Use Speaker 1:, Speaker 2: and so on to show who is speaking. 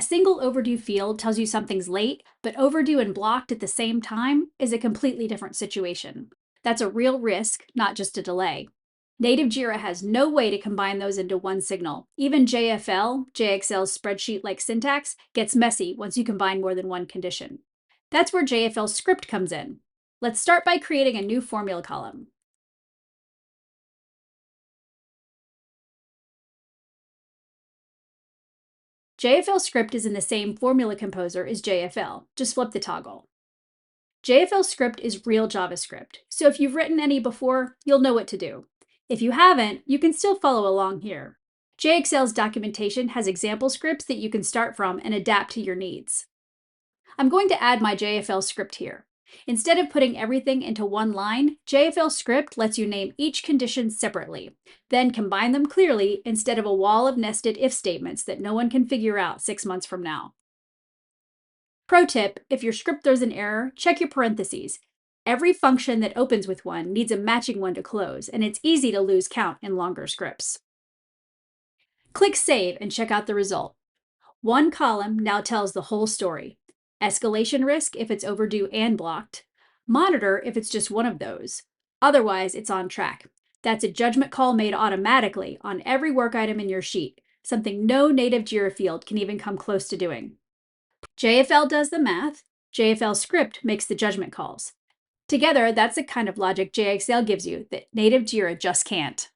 Speaker 1: A single overdue field tells you something's late, but overdue and blocked at the same time is a completely different situation. That's a real risk, not just a delay. Native Jira has no way to combine those into one signal. Even JXL's spreadsheet-like syntax, gets messy once you combine more than one condition. That's where JFL Script comes in. Let's start by creating a new formula column. JFL Script is in the same formula composer as JFL, just flip the toggle. JFL Script is real JavaScript, so if you've written any before, you'll know what to do. If you haven't, you can still follow along here. JXL's documentation has example scripts that you can start from and adapt to your needs. I'm going to add my JFL script here. Instead of putting everything into one line, JFL Script lets you name each condition separately, then combine them clearly instead of a wall of nested if statements that no one can figure out 6 months from now. Pro tip, if your script throws an error, check your parentheses. Every function that opens with one needs a matching one to close, and it's easy to lose count in longer scripts. Click Save and check out the result. One column now tells the whole story. Escalation risk if it's overdue and blocked. Monitor if it's just one of those. Otherwise, it's on track. That's a judgment call made automatically on every work item in your sheet, something no native Jira field can even come close to doing. JFL does the math. JFL Script makes the judgment calls. Together, that's the kind of logic JXL gives you that native Jira just can't.